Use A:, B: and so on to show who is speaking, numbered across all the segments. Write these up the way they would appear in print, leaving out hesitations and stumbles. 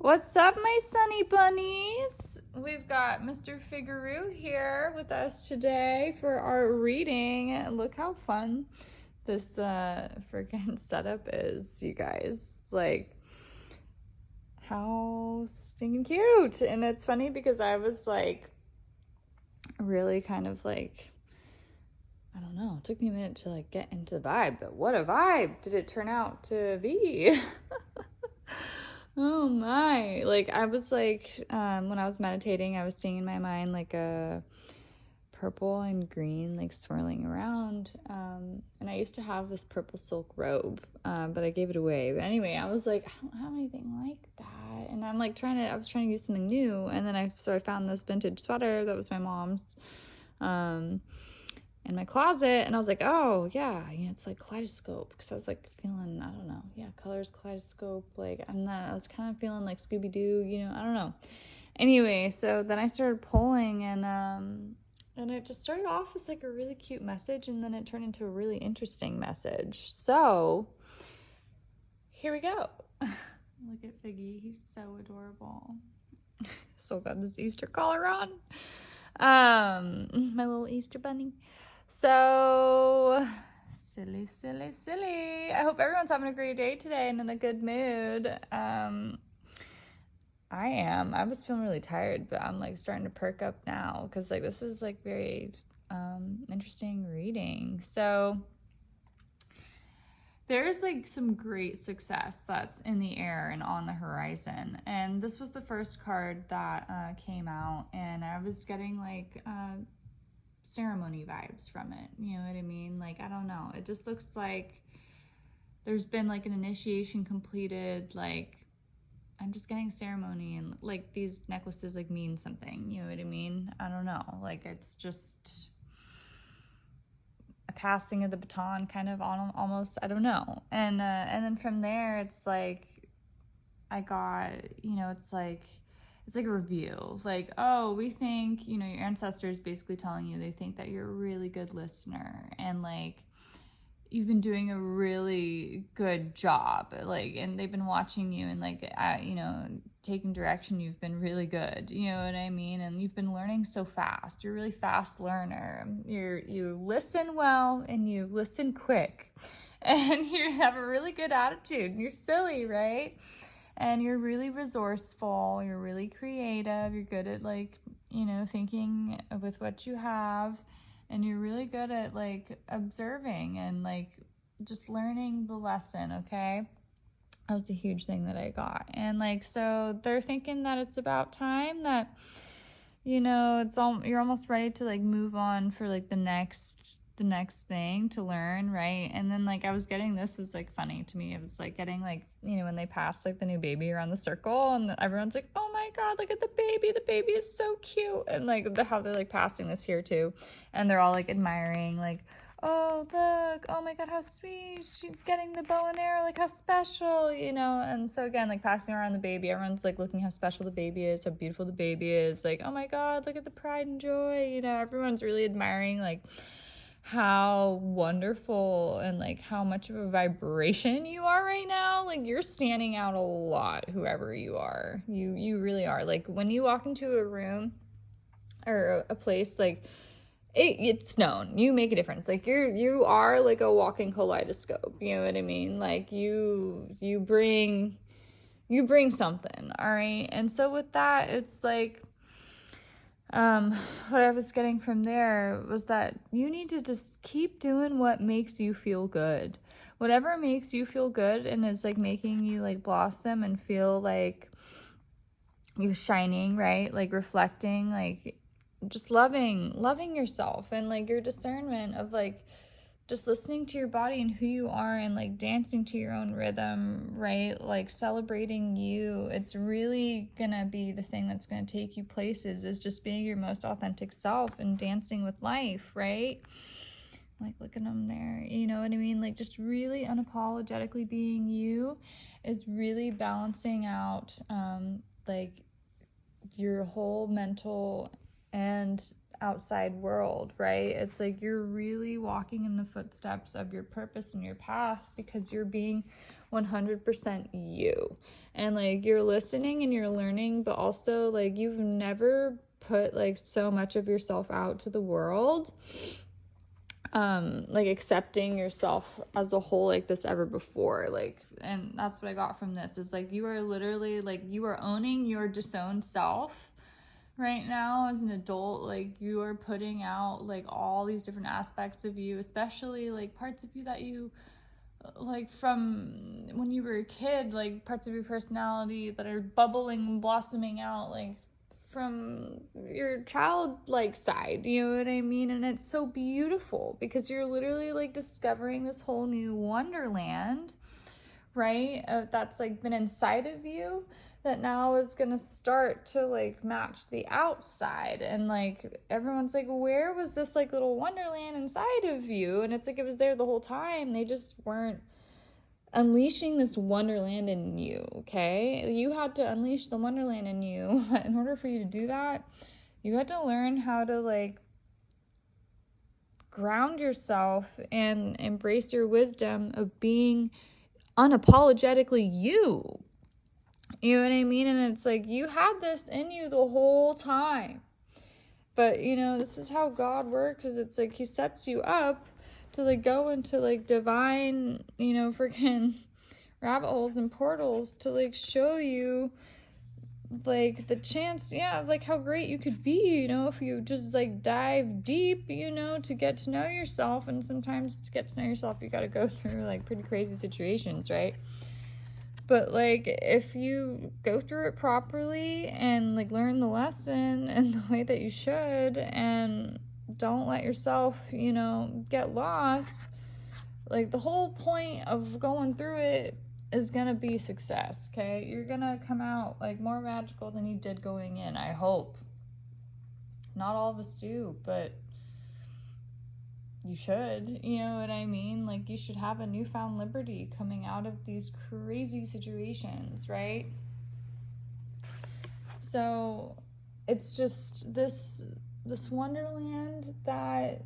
A: What's up, my sunny bunnies? We've got Mr. Figaro here with us today for our reading. Look how fun this freaking setup is, you guys. Like, how stinking cute. And it's funny because I was like, really kind of like, I don't know, it took me a minute to like get into the vibe, but what a vibe did it turn out to be? Oh my. Like I was like when I was meditating, I was seeing in my mind like a purple and green like swirling around. And I used to have this purple silk robe, but I gave it away. But anyway, I was like, I don't have anything like that. And I was trying to use something new. And then I found this vintage sweater that was my mom's. Um, in my closet, and I was like, oh yeah, it's like kaleidoscope, because I was like feeling, I don't know, yeah, colors, kaleidoscope, like I was kind of feeling like Scooby-Doo, I don't know. Anyway, so then I started pulling, and it just started off as like a really cute message, and then it turned into a really interesting message. So here we go. Look at Figgy, he's so adorable. Still got his Easter collar on. My little Easter bunny. So silly, silly, silly. I hope everyone's having a great day today and in a good mood. I am. I was feeling really tired, but I'm like starting to perk up now because like this is like very interesting reading. So there's like some great success that's in the air and on the horizon. And this was the first card that came out, and I was getting like ceremony vibes from it. You know what I mean? Like, I don't know. It just looks like there's been like an initiation completed. Like, I'm just getting a ceremony, and like these necklaces like mean something. You know what I mean? I don't know. Like, it's just a passing of the baton kind of on almost, I don't know. And then from there it's like I got, it's like a review. Like, oh, we think, your ancestors basically telling you they think that you're a really good listener, and like you've been doing a really good job, like, and they've been watching you, and like taking direction. You've been really good, you know what I mean? And you've been learning so fast. You're a really fast learner. You listen well, and you listen quick, and you have a really good attitude, and you're silly, right? And you're really resourceful, you're really creative, you're good at like thinking with what you have, and you're really good at like observing and like just learning the lesson. Okay, that was a huge thing that I got. And like, so they're thinking that it's about time that you're almost ready to like move on for like the next thing to learn, right? And then like I was getting, this was like funny to me. It was like getting like, when they pass like the new baby around the circle, and everyone's like, oh my god, look at the baby is so cute. And like how they're like passing this here too, and they're all like admiring, like, oh look, oh my god, how sweet, she's getting the bow and arrow, like how special. And so again, like passing around the baby, everyone's like looking how special the baby is, how beautiful the baby is, like, oh my god, look at the pride and joy. Everyone's really admiring like how wonderful and like how much of a vibration you are right now. Like, you're standing out a lot, whoever you are. You really are. Like, when you walk into a room or a place, like it's known you make a difference. Like, you are like a walking kaleidoscope, you know what I mean? Like, you bring something, all right? And so with that, it's like what I was getting from there was that you need to just keep doing what makes you feel good. Whatever makes you feel good and is like making you like blossom and feel like you're shining, right? Like reflecting, like just loving yourself, and like your discernment of like just listening to your body and who you are, and like dancing to your own rhythm, right? Like celebrating you. It's really gonna be the thing that's gonna take you places, is just being your most authentic self and dancing with life, right? Like, look at them there, you know what I mean? Like, just really unapologetically being you is really balancing out like your whole mental and outside world, right? It's like you're really walking in the footsteps of your purpose and your path, because you're being 100% you. And like you're listening and you're learning, but also like you've never put like so much of yourself out to the world, like accepting yourself as a whole like this ever before. Like, and that's what I got from this is like you are literally like you are owning your disowned self right now as an adult. Like you are putting out like all these different aspects of you, especially like parts of you that you like from when you were a kid, like parts of your personality that are bubbling and blossoming out like from your childlike side, you know what I mean? And it's so beautiful because you're literally like discovering this whole new wonderland, right? That's like been inside of you that now is gonna start to like match the outside. And like everyone's like, where was this like little wonderland inside of you? And it's like it was there the whole time. They just weren't unleashing this wonderland in you. Okay, you had to unleash the wonderland in you. In order for you to do that, you had to learn how to like ground yourself and embrace your wisdom of being unapologetically you. You know what I mean? And it's like you had this in you the whole time. But, you know, this is how God works, is it's like he sets you up to like go into like divine, you know, freaking rabbit holes and portals to like show you like the chance, yeah, of like how great you could be, you know, if you just like dive deep, you know, to get to know yourself. And sometimes to get to know yourself, you got to go through like pretty crazy situations, right? But like if you go through it properly and like learn the lesson in the way that you should and don't let yourself, you know, get lost, like the whole point of going through it is gonna be success. Okay, you're gonna come out like more magical than you did going in, I hope. Not all of us do, but you should, you know what I mean? Like you should have a newfound liberty coming out of these crazy situations, right? So it's just this wonderland that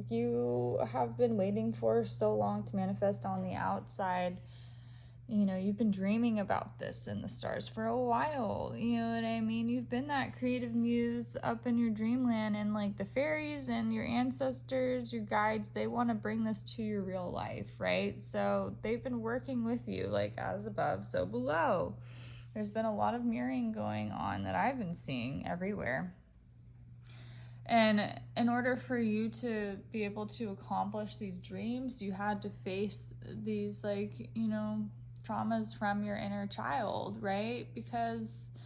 A: you have been waiting for so long to manifest on the outside. You know, you've been dreaming about this in the stars for a while, you know what I mean? You've been that creative muse up in your dreamland, and like the fairies and your ancestors, your guides, they want to bring this to your real life, right? So they've been working with you, like as above, so below. There's been a lot of mirroring going on that I've been seeing everywhere. And in order for you to be able to accomplish these dreams, you had to face these, like, you know, traumas from your inner child, right? Because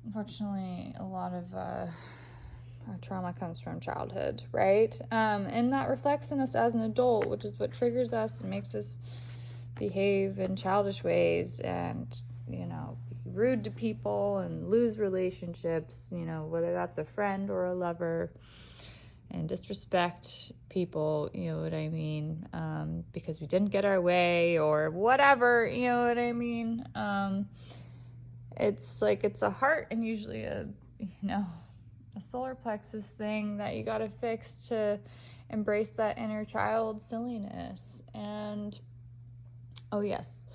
A: unfortunately, a lot of our trauma comes from childhood, right? And that reflects in us as an adult, which is what triggers us and makes us behave in childish ways and, you know, be rude to people and lose relationships, you know, whether that's a friend or a lover, and disrespect people, you know what I mean, because we didn't get our way or whatever, you know what I mean. It's like it's a heart and usually a, you know, a solar plexus thing that you got to fix to embrace that inner child silliness. And oh yes,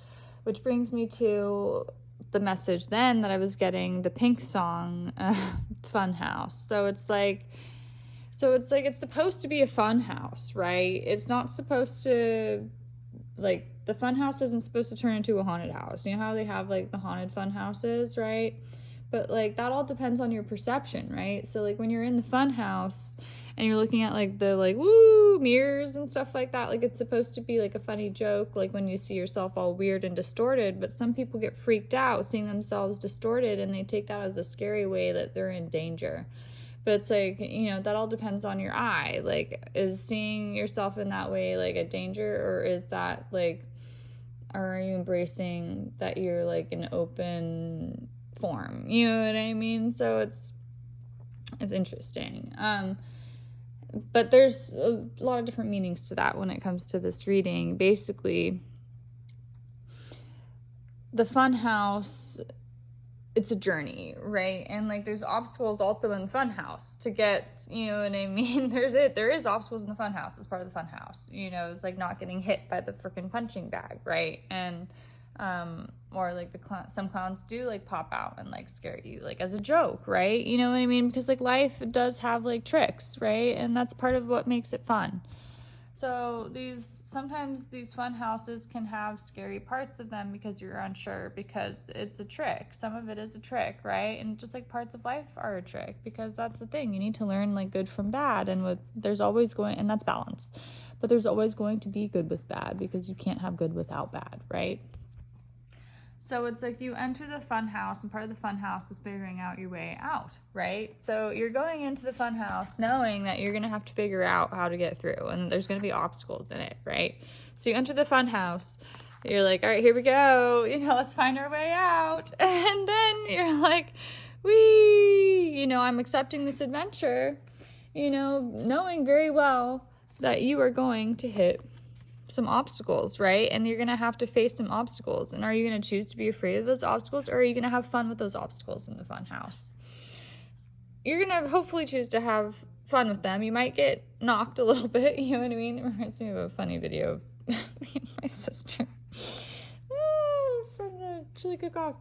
A: which brings me to the message then that I was getting, the Pink song, Funhouse. So it's like it's supposed to be a fun house, right? It's not supposed to, like, the fun house isn't supposed to turn into a haunted house. You know how they have like the haunted fun houses, right? But like that all depends on your perception, right? So like when you're in the fun house and you're looking at like the like woo mirrors and stuff like that, like it's supposed to be like a funny joke, like when you see yourself all weird and distorted. But some people get freaked out seeing themselves distorted and they take that as a scary way that they're in danger. But it's like, you know, that all depends on your eye. Like, is seeing yourself in that way like a danger, or is that like, or are you embracing that you're like an open form? You know what I mean? So it's interesting. But there's a lot of different meanings to that when it comes to this reading. Basically, the fun house it's a journey, right? And like there's obstacles also in the funhouse to get, you know what I mean? There is obstacles in the funhouse. It's part of the funhouse. You know, it's like not getting hit by the freaking punching bag, right? And or like some clowns do like pop out and like scare you like as a joke, right? You know what I mean? Because like life does have like tricks, right? And that's part of what makes it fun. So sometimes these fun houses can have scary parts of them because you're unsure, because it's a trick. Some of it is a trick, right? And just like parts of life are a trick, because that's the thing. You need to learn like good from bad, and there's always going, and that's balance. But there's always going to be good with bad, because you can't have good without bad, right? So it's like you enter the fun house, and part of the fun house is figuring out your way out, right? So you're going into the fun house knowing that you're going to have to figure out how to get through, and there's going to be obstacles in it, right? So you enter the fun house, you're like, all right, here we go, you know, let's find our way out. And then you're like, you know, I'm accepting this adventure, you know, knowing very well that you are going to hit some obstacles, right? And you're gonna have to face some obstacles. And are you gonna choose to be afraid of those obstacles, or are you gonna have fun with those obstacles in the fun house? You're gonna hopefully choose to have fun with them. You might get knocked a little bit, you know what I mean? It reminds me of a funny video of me and my sister from the chili cook-off.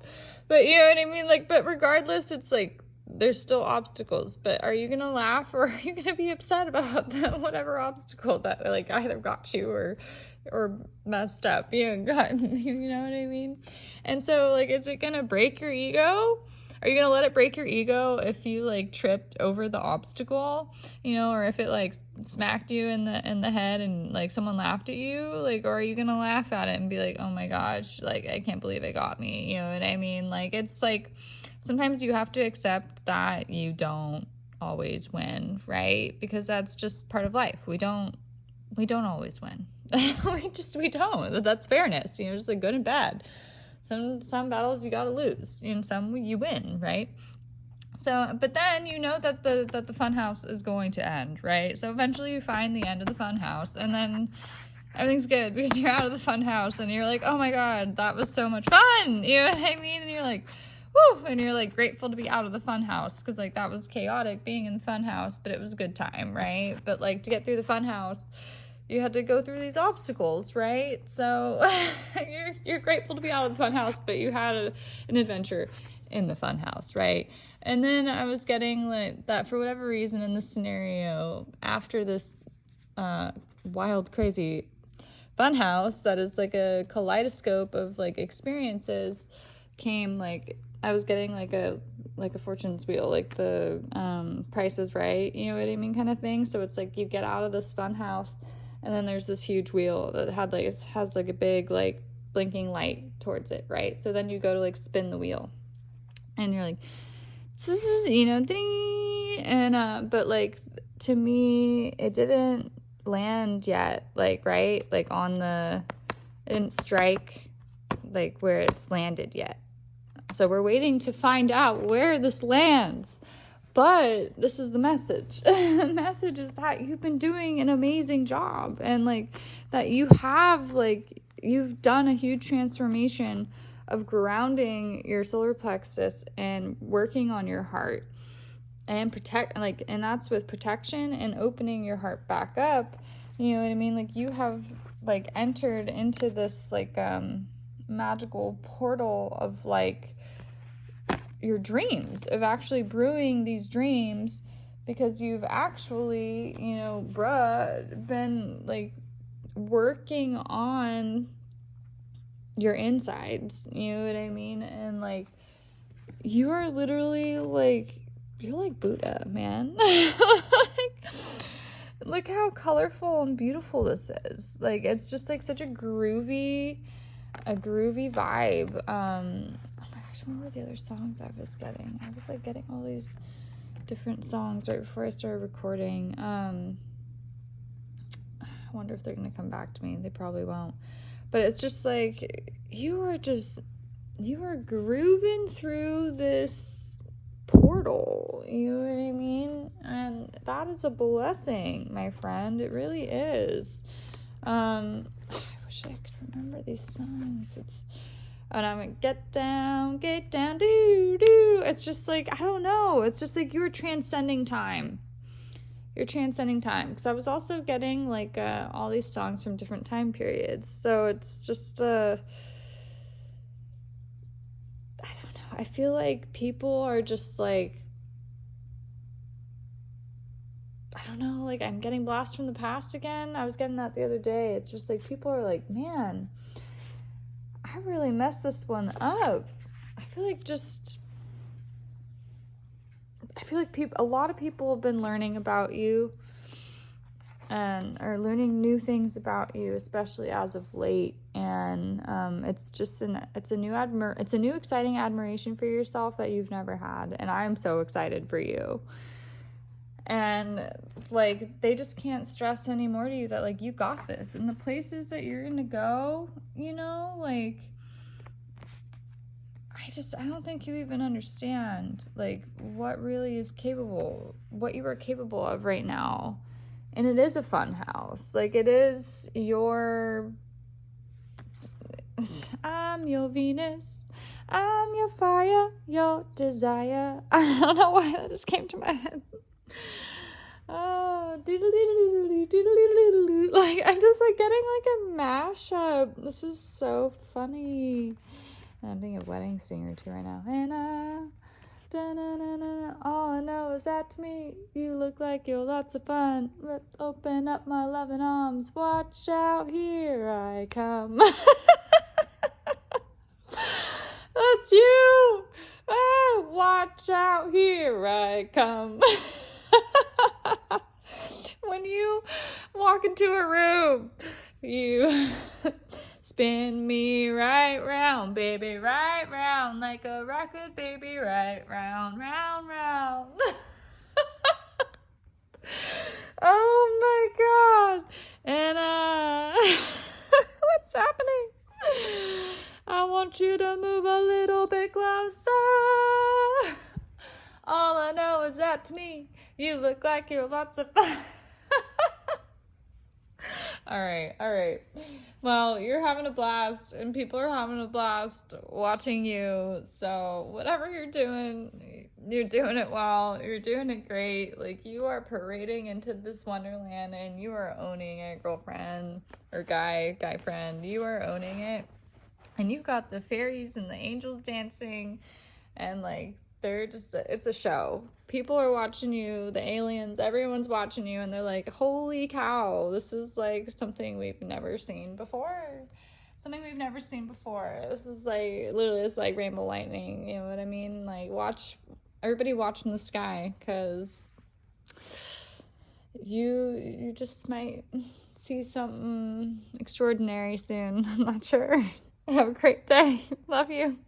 A: But you know what I mean? Like, but regardless, it's like there's still obstacles. But are you gonna laugh, or are you gonna be upset about whatever obstacle that like either got you or messed up, you know, you know what I mean? And so like, is it gonna break your ego? Are you gonna let it break your ego if you like tripped over the obstacle, you know, or if it like smacked you in the head and like someone laughed at you, like, or are you gonna laugh at it and be like, oh my gosh, like I can't believe it got me, you know what I mean? Like, it's like sometimes you have to accept that you don't always win, right? Because that's just part of life. We don't always win. we don't. That's fairness, you know, just like good and bad. Some battles you gotta lose, and some you win, right? So, but then you know that the fun house is going to end, right? So eventually you find the end of the fun house, and then everything's good because you're out of the fun house, and you're like, oh my god, that was so much fun, you know what I mean? And you're like, woo, and you're like grateful to be out of the fun house, because like that was chaotic being in the fun house, but it was a good time, right? But like to get through the fun house, you had to go through these obstacles, right? So you're grateful to be out of the fun house, but you had an adventure in the fun house, right? And then I was getting like that for whatever reason in this scenario, after this wild, crazy fun house that is like a kaleidoscope of like experiences, came like I was getting like a fortune's wheel, like the Price is Right, you know what I mean, kind of thing. So it's like you get out of this fun house, and then there's this huge wheel that has like a big like blinking light towards it, right? So then you go to like spin the wheel, and you're like, you know, ding, and but like to me it didn't land yet, like, right, like it didn't strike like where it's landed yet. So we're waiting to find out where this lands. But this is the message. The message is that you've been doing an amazing job, and like that you've done a huge transformation of grounding your solar plexus and working on your heart and and that's with protection and opening your heart back up. You know what I mean? Like you have like entered into this like magical portal of like your dreams, of actually brewing these dreams, because you've actually, you know, been like working on your insides, you know what I mean? And like you are literally like, you're like Buddha, man. Like, look how colorful and beautiful this is. Like it's just like such a groovy vibe. What were the other songs I was getting? I was like getting all these different songs right before I started recording. I wonder if they're gonna come back to me. They probably won't. But it's just like you are grooving through this portal, you know what I mean? And that is a blessing, my friend. It really is. I wish I could remember these songs. And I'm like, get down, do, do. It's just like, I don't know. It's just like you were transcending time. You're transcending time. Because I was also getting like all these songs from different time periods. So it's just, I don't know. I feel like people are just like, I don't know, like I'm getting blast from the past again. I was getting that the other day. It's just like people are like, man, I really messed this one up. I feel like a lot of people have been learning about you and are learning new things about you, especially as of late. And it's a new exciting admiration for yourself that you've never had. And I am so excited for you. And like they just can't stress anymore to you that like you got this, and the places that you're gonna go, like I don't think you even understand like what you are capable of right now. And it is a fun house. Like it is I'm your Venus, I'm your fire, your desire. I don't know why that just came to my head. Oh, like I'm just like getting like a mashup. This is so funny. And I'm being a wedding singer too right now. And all I know is that to me, you look like you're lots of fun. Let's open up my loving arms. Watch out, here I come. That's you. Oh, watch out, here I come. When you walk into a room, you spin me right round, baby, right round, like a record, baby, right round, round, round. Oh my God. And, what's happening? I want you to move a little bit closer. All I know is that to me, you look like you're lots of fun. All right. Well, you're having a blast, and people are having a blast watching you. So, whatever you're doing it well. You're doing it great. Like, you are parading into this wonderland, and you are owning it, girlfriend or guy friend. You are owning it. And you've got the fairies and the angels dancing, and like, it's a show. People are watching you, the aliens, everyone's watching you, and they're like, holy cow, this is like something we've never seen before. This is like, literally, it's like rainbow lightning, you know what I mean? Like, everybody watch in the sky, because you just might see something extraordinary soon. I'm not sure. Have a great day. Love you.